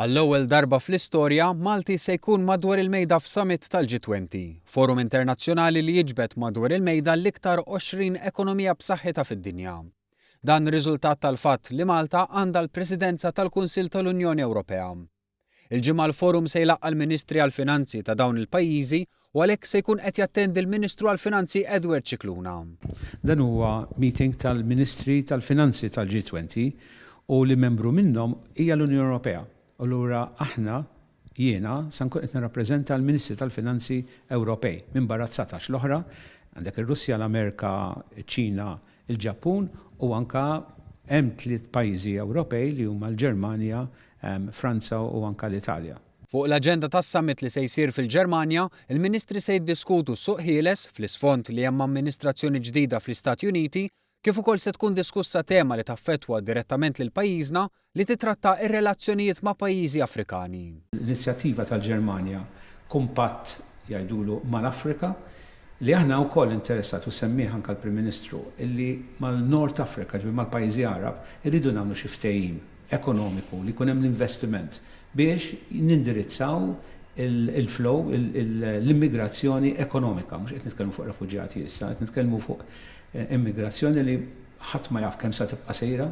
Għall-ewwel darba fl-istorja, Malti se jkun madwar il-mejda f'summit tal-G20, forum internazzjonali li jiġbed madwar il-mejda l-iktar 20 ekonomija b'saħħitha fid-dinja. Dan riżultat tal-fatt li Malta għandha l-Presidenza tal-Kunsill tal-Unjoni Ewropea. Il-ġimgħa l-forum se jlaqqa l-Ministri għall-Finanzi ta' dawn il-pajjiżi u għalhekk se jkun qed jattendi l-Ministru għall-Finanzi Edward Cicluna. Dan huwa meeting tal-Ministri tal-Finanzi tal-G20 u li membru minnhom hija l-Unjoni Ewropea. Allura aħna jiena se nkun qed nirrappreżenta l-Ministri tal-Finanzi Ewropej minn barra 19 l-oħra, għandek ir-Russja, l-Amerika, iċ-Ċina, il-Ġappun u anka hemm 3 pajjiżi Ewropej li huma l-Ġermanja, Franza u anka l-Italja. Fuq l-aġenda tas-summit li se jsir fil-Ġermanja, il-Ministri se jiddiskutu s-suq ħieles fl-isfond li hemm amministrazzjoni ġdida fl-Istati Uniti, kif ukoll se tkun diskussa tema li taffettwa direttament lil pajjiżna li titratta ir-relazzjonijiet ma' pajjiżi Afrikani. L-inizjattiva tal-Ġermanja Kumpatt jgħidulu mal-Afrika li aħna wkoll interessati u semmiħ anke l-Prim Ministru illi mal-Nord Afrika ġifieri mal-pajjiżi Arab irridu nagħmlu xi ftehim ekonomiku li jkun hemm l-investiment biex nindirizzaw il-flow, l-immigrazzjoni ekonomika, mhux qed nitkellmu fuq refuġjati issa, qed nitkellmu fuq immigrazzjoni li ħadd ma jaf kemm sa tibqa' sejra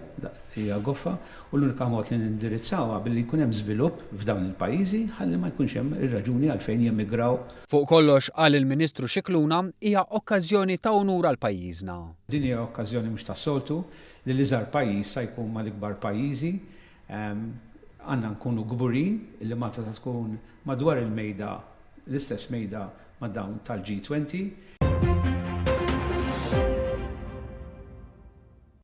hija goffa u l-unika mod li nindirizzawha billi jkun hemm żvilupp f'dawn il-pajjiżi ħalli ma jkunx hemm ir-raġuni għalfejn jemmigraw. Fuq kollox qal il-Ministru Cicluna hija okkażjoni ta' unur għal pajjiżna. Din hija okkażjoni mhux tas-soltu li l-iżgħar pajjiż sa jkun mal-ikbar pajjiżi għandna nkunu gburin li Malta tkun madwar il-mejda l-istess mejda ma' dawn tal-G20.